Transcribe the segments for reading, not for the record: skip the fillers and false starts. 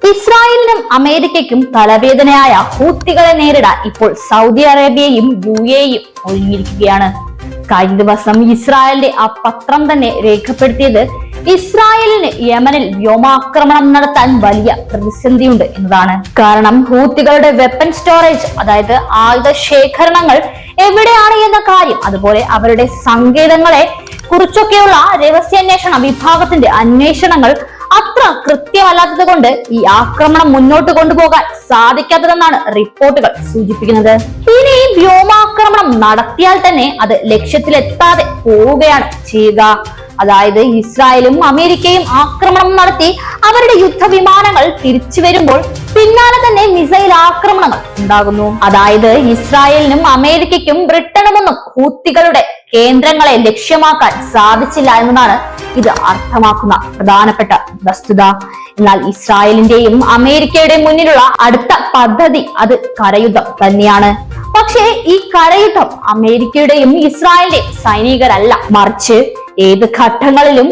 ഇസ്രായേലിനും അമേരിക്കയ്ക്കും തലവേദനയായ ഹൂത്തികളെ നേരിടാൻ ഇപ്പോൾ Saudi അറേബ്യയും UAE ഒരുങ്ങിയിരിക്കുകയാണ്. കഴിഞ്ഞ ദിവസം ഇസ്രായേലിന്റെ ആ പത്രം തന്നെ രേഖപ്പെടുത്തിയത് ഇസ്രായേലിന് യമനിൽ വ്യോമാക്രമണം നടത്താൻ വലിയ പ്രതിസന്ധിയുണ്ട് എന്നതാണ്. കാരണം ഹൂത്തികളുടെ വെപ്പൺ സ്റ്റോറേജ്, അതായത് ആയുധ ശേഖരണങ്ങൾ എവിടെയാണ് എന്ന കാര്യം, അതുപോലെ അവരുടെ സങ്കേതങ്ങളെ കുറിച്ചൊക്കെയുള്ള രഹസ്യാന്വേഷണ വിഭാഗത്തിന്റെ അന്വേഷണങ്ങൾ അത്ര കൃത്യമല്ലാത്തത് കൊണ്ട് ഈ ആക്രമണം മുന്നോട്ട് കൊണ്ടുപോകാൻ സാധിക്കാത്തതെന്നാണ് റിപ്പോർട്ടുകൾ സൂചിപ്പിക്കുന്നത്. ഇനി വ്യോമാക്രമണം നടത്തിയാൽ തന്നെ അത് ലക്ഷ്യത്തിലെത്താതെ പോവുകയാണ് ചെയ്യുക. അതായത് ഇസ്രായേലും അമേരിക്കയും ആക്രമണം നടത്തി അവരുടെ യുദ്ധവിമാനങ്ങൾ തിരിച്ചു വരുമ്പോൾ പിന്നാലെ തന്നെ മിസൈൽ ആക്രമണങ്ങൾ ഉണ്ടാകുന്നു. അതായത് ഇസ്രായേലിനും അമേരിക്കയ്ക്കും ബ്രിട്ടനുമൊന്നും ഹൂത്തികളുടെ കേന്ദ്രങ്ങളെ ലക്ഷ്യമാക്കാൻ സാധിച്ചില്ല എന്നതാണ് ഇത് അർത്ഥമാക്കുന്ന പ്രധാനപ്പെട്ട വസ്തുത. എന്നാൽ ഇസ്രായേലിന്റെയും അമേരിക്കയുടെയും മുന്നിലുള്ള അടുത്ത പദ്ധതി അത് കരയുദ്ധം തന്നെയാണ്. പക്ഷേ ഈ കരയുദ്ധം അമേരിക്കയുടെയും ഇസ്രായേലിന്റെയും സൈനികരല്ല, മറിച്ച് ഏത് ഘട്ടങ്ങളിലും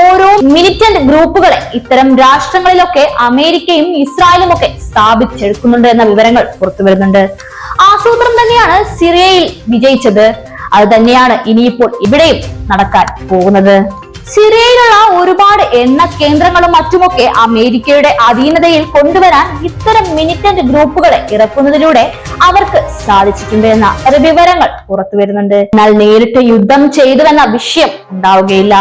ഓരോ മിലിറ്റന്റ് ഗ്രൂപ്പുകളെ ഇത്തരം രാഷ്ട്രങ്ങളിലൊക്കെ അമേരിക്കയും ഇസ്രായേലും ഒക്കെ സ്ഥാപിച്ചെടുക്കുന്നുണ്ട് എന്ന വിവരങ്ങൾ പുറത്തു വരുന്നുണ്ട്. ആസൂത്രണം തന്നെയാണ് സിറിയയിൽ വിജയിച്ചത്, അത് തന്നെയാണ് ഇനിയിപ്പോൾ ഇവിടെയും നടക്കാൻ പോകുന്നത്. സിറിയയിലുള്ള ഒരുപാട് എണ്ണ കേന്ദ്രങ്ങളും മറ്റുമൊക്കെ അമേരിക്കയുടെ അധീനതയിൽ കൊണ്ടുവരാൻ ഇത്തരം മിലിറ്റന്റ് ഗ്രൂപ്പുകളെ ഇറക്കുന്നതിലൂടെ അവർക്ക് സാധിച്ചിട്ടുണ്ട് എന്ന വിവരങ്ങൾ പുറത്തു വരുന്നുണ്ട്. എന്നാൽ നേരിട്ട് യുദ്ധം ചെയ്തുവെന്ന വിഷയം ഉണ്ടാവുകയില്ല.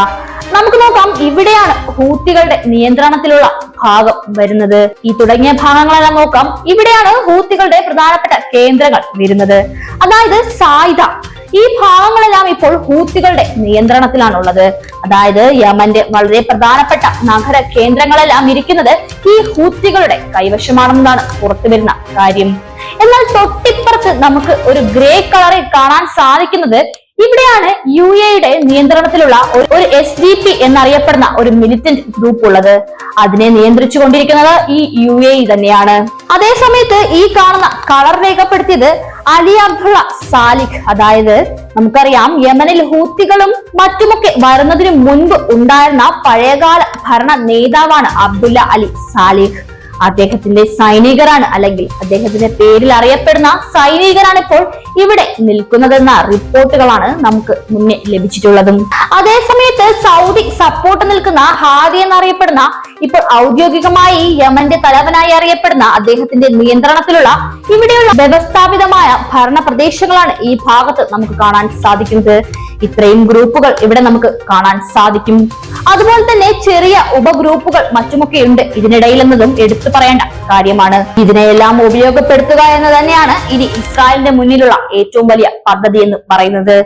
നമുക്ക് നോക്കാം, ഇവിടെയാണ് ഹൂത്തികളുടെ നിയന്ത്രണത്തിലുള്ള ഭാഗം വരുന്നത്. ഈ തുടങ്ങിയ ഭാഗങ്ങളെല്ലാം നോക്കാം. ഇവിടെയാണ് ഹൂത്തികളുടെ പ്രധാനപ്പെട്ട കേന്ദ്രങ്ങൾ വരുന്നത്, അതായത് സായിദ. ഈ ഭാഗങ്ങളെല്ലാം ഇപ്പോൾ ഹൂത്തികളുടെ നിയന്ത്രണത്തിലാണുള്ളത്. അതായത് യമന്റെ വളരെ പ്രധാനപ്പെട്ട നഗര കേന്ദ്രങ്ങളെല്ലാം ഇരിക്കുന്നത് ഈ ഹൂത്തികളുടെ കൈവശമാണെന്നാണ് പുറത്തു വരുന്ന കാര്യം. എന്നാൽ തൊട്ടിപ്പുറത്ത് നമുക്ക് ഒരു ഗ്രേ കളറിൽ കാണാൻ സാധിക്കുന്നത് ഇവിടെയാണ് UAEയുടെ നിയന്ത്രണത്തിലുള്ള ഒരു SDP എന്നറിയപ്പെടുന്ന ഒരു മിലിറ്റന്റ് ഗ്രൂപ്പ് ഉള്ളത്. അതിനെ നിയന്ത്രിച്ചു കൊണ്ടിരിക്കുന്നത് ഈ UAE തന്നെയാണ്. അതേ സമയത്ത് ഈ കാണുന്ന കളർ രേഖപ്പെടുത്തിയത് അലി അബ്ദുള്ള സാലിഹ്. അതായത് നമുക്കറിയാം യമനിൽ ഹൂത്തികളും മറ്റുമൊക്കെ വരുന്നതിന് മുൻപ് ഉണ്ടായിരുന്ന പഴയകാല ഭരണ നേതാവാണ് അബ്ദുള്ള അലി സാലിഹ്. അദ്ദേഹത്തിന്റെ സൈനികരാണ്, അല്ലെങ്കിൽ അദ്ദേഹത്തിന്റെ പേരിൽ അറിയപ്പെടുന്ന സൈനികരാണ് ഇപ്പോൾ ഇവിടെ നിൽക്കുന്നതെന്ന റിപ്പോർട്ടുകളാണ് നമുക്ക് മുന്നേ ലഭിച്ചിട്ടുള്ളതും. അതേസമയത്ത് സൗദി സപ്പോർട്ട് നിൽക്കുന്ന ഹാദി എന്നറിയപ്പെടുന്ന, ഇപ്പോൾ ഔദ്യോഗികമായി യമന്റെ തലവനായി അറിയപ്പെടുന്ന അദ്ദേഹത്തിന്റെ നിയന്ത്രണത്തിലുള്ള ഇവിടെയുള്ള വ്യവസ്ഥാപിതമായ ഭരണ പ്രദേശങ്ങളാണ് ഈ ഭാഗത്ത് നമുക്ക് കാണാൻ സാധിക്കുന്നത്. ഇത്രയും ഗ്രൂപ്പുകൾ ഇവിടെ നമുക്ക് കാണാൻ സാധിക്കും. അതുപോലെ തന്നെ ചെറിയ ഉപഗ്രൂപ്പുകൾ മറ്റുമൊക്കെ ഉണ്ട് ഇതിനിടയിൽ എന്നതും എടുത്തു പറയേണ്ട കാര്യമാണ്. ഇതിനെയെല്ലാം ഉപയോഗപ്പെടുത്തുക എന്ന് തന്നെയാണ് ഇനി ഇസ്രായേലിന്റെ മുന്നിലുള്ള ഏറ്റവും വലിയ പദ്ധതി എന്ന് പറയുന്നത്.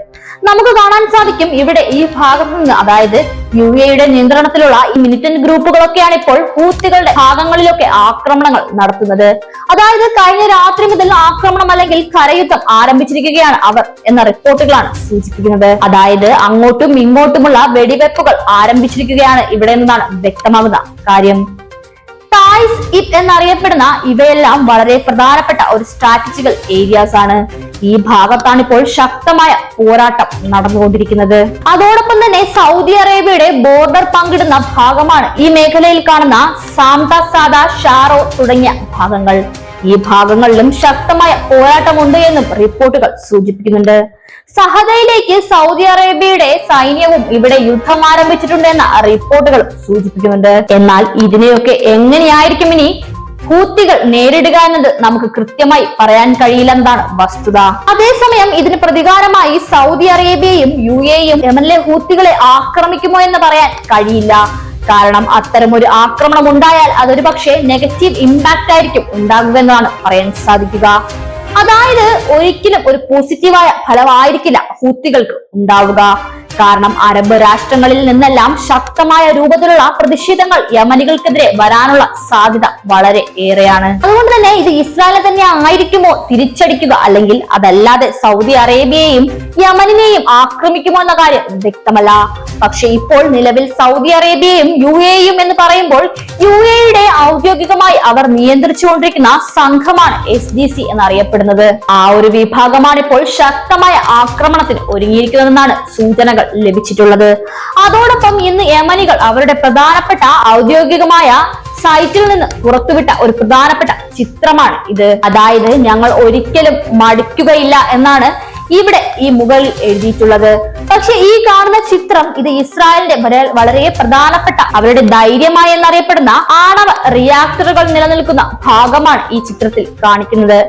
നമുക്ക് കാണാൻ സാധിക്കും ഇവിടെ ഈ ഭാഗത്ത് നിന്ന്, അതായത് UAEയുടെ നിയന്ത്രണത്തിലുള്ള ഈ മിലിറ്റന്റ് ഗ്രൂപ്പുകളൊക്കെയാണ് ഇപ്പോൾ ഹൂത്തികളുടെ ഭാഗങ്ങളിലൊക്കെ ആക്രമണങ്ങൾ നടത്തുന്നത്. അതായത് കഴിഞ്ഞ രാത്രി മുതൽ ആക്രമണം അല്ലെങ്കിൽ കരയുദ്ധം ആരംഭിച്ചിരിക്കുകയാണ് അവർ എന്ന റിപ്പോർട്ടുകളാണ് സൂചിപ്പിക്കുന്നത്. അതായത് അങ്ങോട്ടും ഇങ്ങോട്ടുമുള്ള വെടിവെപ്പുകൾ ആരംഭിച്ചിരിക്കുകയാണ് ഇവിടെ നിന്നാണ് വ്യക്തമാകുന്ന കാര്യം. തായ്സ് ഇബ് എന്നറിയപ്പെടുന്ന ഇവയെല്ലാം വളരെ പ്രധാനപ്പെട്ട ഒരു സ്ട്രാറ്റജിക്കൽ ഏരിയാസ് ആണ്. ഈ ഭാഗത്താണ് ഇപ്പോൾ ശക്തമായ പോരാട്ടം നടന്നുകൊണ്ടിരിക്കുന്നത്. അതോടൊപ്പം തന്നെ സൗദി അറേബ്യയുടെ ബോർഡർ പങ്കിടുന്ന ഭാഗമാണ് ഈ മേഖലയിൽ കാണുന്ന സാംത സാദ, ഷാറോ തുടങ്ങിയ ഭാഗങ്ങൾ. ഈ ഭാഗങ്ങളിലും ശക്തമായ പോരാട്ടമുണ്ട് എന്നും റിപ്പോർട്ടുകൾ സൂചിപ്പിക്കുന്നുണ്ട്. സഹദയിലേക്ക് സൗദി അറേബ്യയുടെ സൈന്യവും ഇവിടെ യുദ്ധം ആരംഭിച്ചിട്ടുണ്ട് എന്ന റിപ്പോർട്ടുകൾ സൂചിപ്പിക്കുന്നുണ്ട്. എന്നാൽ ഇതിനെയൊക്കെ എങ്ങനെയായിരിക്കും ഇനി ഹൂത്തികൾ നേരിടുക എന്നത് നമുക്ക് കൃത്യമായി പറയാൻ കഴിയില്ലെന്നതാണ് വസ്തുത. അതേസമയം ഇതിന് പ്രതികാരമായി സൗദി അറേബ്യയും UAEയും യമനിലെ ഹൂത്തികളെ ആക്രമിക്കുമോ എന്ന് പറയാൻ കഴിയില്ല. കാരണം അത്തരമൊരു ആക്രമണം ഉണ്ടായാൽ അതൊരു പക്ഷേ നെഗറ്റീവ് ഇമ്പാക്ട് ആയിരിക്കും ഉണ്ടാകുക എന്നാണ് പറയാൻ സാധിക്കുക. അതായത് ഒരിക്കലും ഒരു പോസിറ്റീവായ ഫലമായിരിക്കില്ല ഹൂത്തികൾക്ക് ഉണ്ടാവുക. കാരണം അറബ് രാഷ്ട്രങ്ങളിൽ നിന്നെല്ലാം ശക്തമായ രൂപത്തിലുള്ള പ്രതിഷേധങ്ങൾ യമനികൾക്കെതിരെ വരാനുള്ള സാധ്യത വളരെ ഏറെയാണ്. അതുകൊണ്ട് തന്നെ ഇത് ഇസ്രായേലിനെ തന്നെ ആയിരിക്കുമോ തിരിച്ചടിക്കുക, അല്ലെങ്കിൽ അതല്ലാതെ സൗദി അറേബ്യയെയും യമനിനെയും ആക്രമിക്കുമോ എന്ന കാര്യം വ്യക്തമല്ല. പക്ഷെ ഇപ്പോൾ നിലവിൽ സൗദി അറേബ്യയും UAEയും എന്ന് പറയുമ്പോൾ UAEയുടെ ഔദ്യോഗികമായി അവർ നിയന്ത്രിച്ചുകൊണ്ടിരിക്കുന്ന സംഘമാണ് SDC എന്നറിയപ്പെടുന്നത്. ആ ഒരു വിഭാഗമാണ് ഇപ്പോൾ ശക്തമായ ആക്രമണത്തിന് ഒരുങ്ങിയിരിക്കുന്നതെന്നാണ് സൂചനകൾ ലഭിച്ചിട്ടുള്ളത്. അതോടൊപ്പം ഇന്ന് യമനികൾ അവരുടെ പ്രധാനപ്പെട്ട ഔദ്യോഗികമായ സൈറ്റിൽ നിന്ന് പുറത്തുവിട്ട ഒരു പ്രധാനപ്പെട്ട ചിത്രമാണ് ഇത്. അതായത് ഞങ്ങൾ ഒരിക്കലും മടിക്കുകയില്ല എന്നാണ് ഇവിടെ ഈ മുകളിൽ എഴുതിയിട്ടുള്ളത്. പക്ഷെ ഈ കാണുന്ന ചിത്രം ഇത് ഇസ്രായേലിന്റെ വളരെ പ്രധാനപ്പെട്ട അവരുടെ ധൈര്യമായി എന്നറിയപ്പെടുന്ന ആണവ റിയാക്ടറുകൾ നിലനിൽക്കുന്ന ഭാഗമാണ് ഈ ചിത്രത്തിൽ കാണിക്കുന്നത്.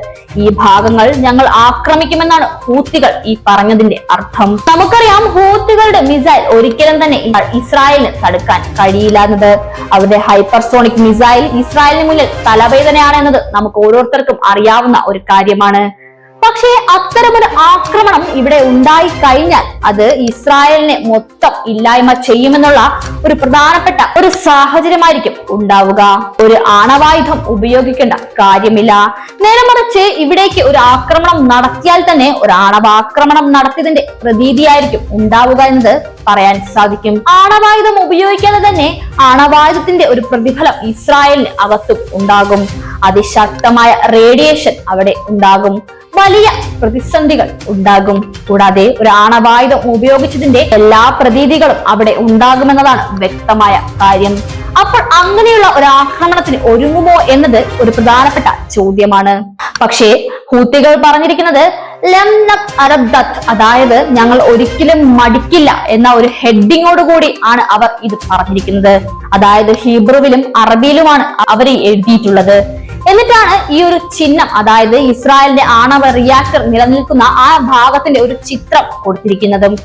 ഈ ഭാഗങ്ങൾ ഞങ്ങൾ ആക്രമിക്കുമെന്നാണ് ഹൂത്തികൾ ഈ പറഞ്ഞതിന്റെ അർത്ഥം. നമുക്കറിയാം ഹൂത്തികളുടെ മിസൈൽ ഒരിക്കലും തന്നെ ഇസ്രായേലിന് തടുക്കാൻ കഴിയില്ല എന്നത്. അവരുടെ ഹൈപ്പർസോണിക് മിസൈൽ ഇസ്രായേലിന് മുന്നിൽ തലവേദനയാണ് എന്നത് നമുക്ക് ഓരോരുത്തർക്കും അറിയാവുന്ന ഒരു കാര്യമാണ്. പക്ഷേ അത്തരമൊരു ആക്രമണം ഇവിടെ ഉണ്ടായി കഴിഞ്ഞാൽ അത് ഇസ്രായേലിനെ മൊത്തം ഇല്ലായ്മ ചെയ്യുമെന്നുള്ള ഒരു പ്രധാനപ്പെട്ട ഒരു സാഹചര്യമായിരിക്കും ഉണ്ടാവുക. ഒരു ആണവായുധം ഉപയോഗിക്കേണ്ട കാര്യമില്ല. നേരെ മറിച്ച് ഇവിടേക്ക് ഒരു ആക്രമണം നടത്തിയാൽ തന്നെ ഒരു ആണവാക്രമണം നടത്തിയതിന്റെ പ്രതീതിയായിരിക്കും ഉണ്ടാവുക എന്നത് പറയാൻ സാധിക്കും. ആണവായുധം ഉപയോഗിക്കാതെ തന്നെ ആണവായുധത്തിന്റെ ഒരു പ്രതിഫലം ഇസ്രായേലിന് അകത്തും ഉണ്ടാകും. അതിശക്തമായ റേഡിയേഷൻ അവിടെ ഉണ്ടാകും. വലിയ പ്രതിസന്ധികൾ ഉണ്ടാകും. കൂടാതെ ഒരു ആണവായുധം ഉപയോഗിച്ചതിന്റെ എല്ലാ പ്രതീതികളും അവിടെ ഉണ്ടാകുമെന്നതാണ് വ്യക്തമായ കാര്യം. അപ്പോൾ അങ്ങനെയുള്ള ഒരു ആക്രമണത്തിന് ഒരുങ്ങുമോ എന്നത് ഒരു പ്രധാനപ്പെട്ട ചോദ്യമാണ്. പക്ഷേ ഹൂത്തികൾ പറഞ്ഞിരിക്കുന്നത് അതായത് ഞങ്ങൾ ഒരിക്കലും മടിക്കില്ല എന്ന ഒരു ഹെഡിങ്ങോടുകൂടി ആണ് അവർ ഇത് പറഞ്ഞിരിക്കുന്നത്. അതായത് ഹീബ്രുവിലും അറബിയിലുമാണ് അവർ എഴുതിയിട്ടുള്ളത്. എന്നിട്ടാണ് ഈ ഒരു ചിഹ്നം, അതായത് ഇസ്രായേലിന്റെ ആണവ റിയാക്ടർ നിലനിൽക്കുന്ന ആ ഭാഗത്തിന്റെ ഒരു ചിത്രം കൊടുത്തിരിക്കുന്നതും.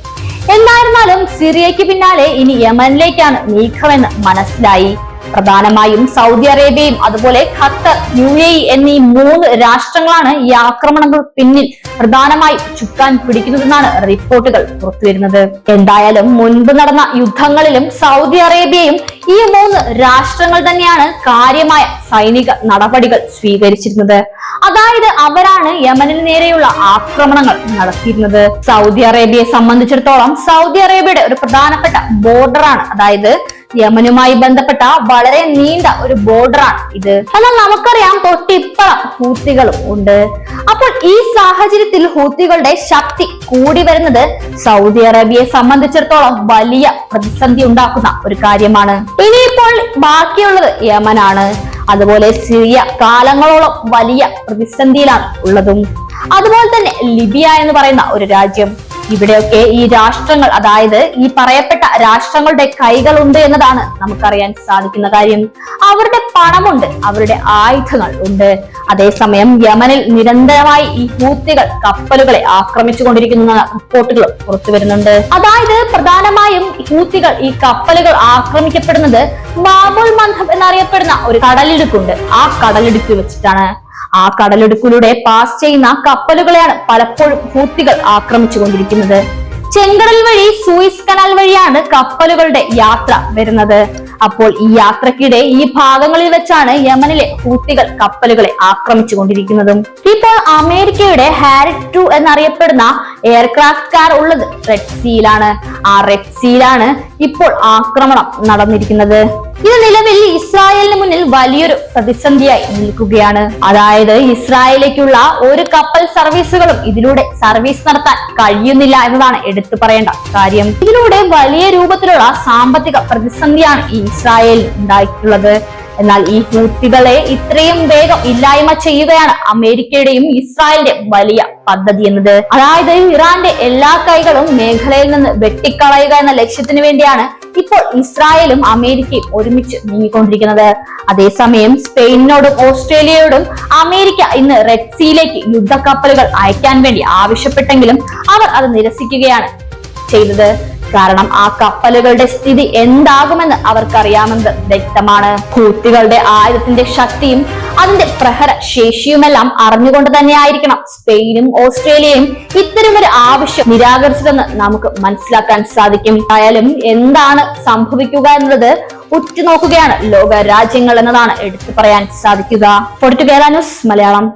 എന്തായിരുന്നാലും സിറിയയ്ക്ക് പിന്നാലെ ഇനി യമനിലേക്കാണ് നീക്കമെന്ന് മനസ്സിലായി. പ്രധാനമായും സൗദി അറേബ്യയും അതുപോലെ ഖത്തർ, UAE എന്നീ 3 രാഷ്ട്രങ്ങളാണ് ഈ ആക്രമണങ്ങൾ പിന്നിൽ പ്രധാനമായും ചുക്കാൻ പിടിക്കുന്നതെന്നാണ് റിപ്പോർട്ടുകൾ പുറത്തുവരുന്നത്. എന്തായാലും മുൻപ് നടന്ന യുദ്ധങ്ങളിലും സൗദി അറേബ്യയും ഈ 3 രാഷ്ട്രങ്ങൾ തന്നെയാണ് കാര്യമായ സൈനിക നടപടികൾ സ്വീകരിച്ചിരുന്നത്. അതായത് അവരാണ് യമനിന് നേരെയുള്ള ആക്രമണങ്ങൾ നടത്തിയിരുന്നത്. സൗദി അറേബ്യയെ സംബന്ധിച്ചിടത്തോളം സൗദി അറേബ്യയുടെ ഒരു പ്രധാനപ്പെട്ട ബോർഡറാണ്, അതായത് യമനുമായി ബന്ധപ്പെട്ട വളരെ നീണ്ട ഒരു ബോർഡറാണ് ഇത്. എന്നാൽ നമുക്കറിയാം തൊട്ടിപ്പുറം ഹൂത്തികളും ഉണ്ട്. അപ്പോൾ ഈ സാഹചര്യത്തിൽ ഹൂത്തികളുടെ ശക്തി കൂടി വരുന്നത് സൗദി അറേബ്യയെ സംബന്ധിച്ചിടത്തോളം വലിയ പ്രതിസന്ധി ഉണ്ടാക്കുന്ന ഒരു കാര്യമാണ്. ഇനിയിപ്പോൾ ബാക്കിയുള്ളത് യമനാണ്. അതുപോലെ സിറിയ കാലങ്ങളോളം വലിയ പ്രതിസന്ധിയിലാണ് ഉള്ളതും. അതുപോലെ തന്നെ ലിബിയ എന്ന് പറയുന്ന ഒരു രാജ്യം. ഇവിടെയൊക്കെ ഈ രാഷ്ട്രങ്ങൾ, അതായത് ഈ പറയപ്പെട്ട രാഷ്ട്രങ്ങളുടെ കൈകളുണ്ട് എന്നതാണ് നമുക്കറിയാൻ സാധിക്കുന്ന കാര്യം. അവരുടെ പണമുണ്ട്, അവരുടെ ആയുധങ്ങൾ ഉണ്ട്. അതേസമയം യമനിൽ നിരന്തരമായി ഈ ഹൂത്തികൾ കപ്പലുകളെ ആക്രമിച്ചു കൊണ്ടിരിക്കുന്ന റിപ്പോർട്ടുകൾ പുറത്തു വരുന്നുണ്ട്. അതായത് പ്രധാനമായും ഹൂത്തികൾ ഈ കപ്പലുകൾ ആക്രമിക്കപ്പെടുന്നത് ബാബുൽ മന്ദബ് എന്നറിയപ്പെടുന്ന ഒരു കടലിടുക്കുണ്ട്. ആ കടലിടുക്ക് വെച്ചിട്ടാണ്. ആ കടലിടുക്കിലൂടെ പാസ് ചെയ്യുന്ന കപ്പലുകളെയാണ് പലപ്പോഴും ഹൂത്തികൾ ആക്രമിച്ചു കൊണ്ടിരിക്കുന്നത്. ചെങ്കടൽ വഴി സൂയിസ് കനാൽ വഴിയാണ് കപ്പലുകളുടെ യാത്ര വരുന്നത്. അപ്പോൾ ഈ യാത്രക്കിടെ ഈ ഭാഗങ്ങളിൽ വെച്ചാണ് യമനിലെ ഹൂത്തികൾ കപ്പലുകളെ ആക്രമിച്ചു കൊണ്ടിരിക്കുന്നതും. ഇപ്പോൾ അമേരിക്കയുടെ ഹാരിഡ് 2 എന്നറിയപ്പെടുന്ന എയർക്രാഫ്റ്റ് കാർ ഉള്ളത് റെഡ് സീയിലാണ്. ആ റെഡ് സീയിലാണ് ഇപ്പോൾ ആക്രമണം നടന്നിരിക്കുന്നത്. ഇത് നിലവിൽ ഇസ്രായേലിന് മുന്നിൽ വലിയൊരു പ്രതിസന്ധിയായി നിൽക്കുകയാണ്. അതായത് ഇസ്രായേലിലേക്കുള്ള ഒരു കപ്പൽ സർവീസുകളും ഇതിലൂടെ സർവീസ് നടത്താൻ കഴിയുന്നില്ല എന്നതാണ് എടുത്തു പറയേണ്ട കാര്യം. ഇതിലൂടെ വലിയ രൂപത്തിലുള്ള സാമ്പത്തിക പ്രതിസന്ധിയാണ് ഈ ഇസ്രായേലിൽ ഉണ്ടായിട്ടുള്ളത്. എന്നാൽ ഈ ഹൂത്തികളെ ഇത്രയും വേഗം ഇല്ലായ്മ ചെയ്യുകയാണ് അമേരിക്കയുടെയും ഇസ്രായേലിന്റെ വലിയ പദ്ധതി എന്നത്. അതായത് ഇറാന്റെ എല്ലാ കൈകളും മേഖലയിൽ നിന്ന് വെട്ടിക്കളയുക എന്ന ലക്ഷ്യത്തിന് വേണ്ടിയാണ് ഇപ്പോൾ ഇസ്രായേലും അമേരിക്കയും ഒരുമിച്ച് നീങ്ങിക്കൊണ്ടിരിക്കുന്നത്. അതേസമയം സ്പെയിനിനോടും ഓസ്ട്രേലിയയോടും അമേരിക്ക ഇന്ന് റെഡ് സീയിലേക്ക് യുദ്ധക്കപ്പലുകൾ അയക്കാൻ വേണ്ടി ആവശ്യപ്പെട്ടെങ്കിലും അവർ അത് നിരസിക്കുകയാണ് ചെയ്തത്. കാരണം ആ കപ്പലുകളുടെ സ്ഥിതി എന്താകുമെന്ന് അവർക്കറിയാമെന്ന് വ്യക്തമാണ്. ഹൂത്തികളുടെ ആയുധത്തിന്റെ ശക്തിയും അതിന്റെ പ്രഹര ശേഷിയുമെല്ലാം അറിഞ്ഞുകൊണ്ട് തന്നെയായിരിക്കണം സ്പെയിനും ഓസ്ട്രേലിയയും ഇത്തരമൊരു ആവശ്യം നിരാകരിച്ചതെന്ന് നമുക്ക് മനസ്സിലാക്കാൻ സാധിക്കും. ആയാലും എന്താണ് സംഭവിക്കുക എന്നുള്ളത് ഉറ്റുനോക്കുകയാണ് ലോക രാജ്യങ്ങൾ എന്നതാണ് എടുത്തു പറയാൻ സാധിക്കുക. Political news Malayalam.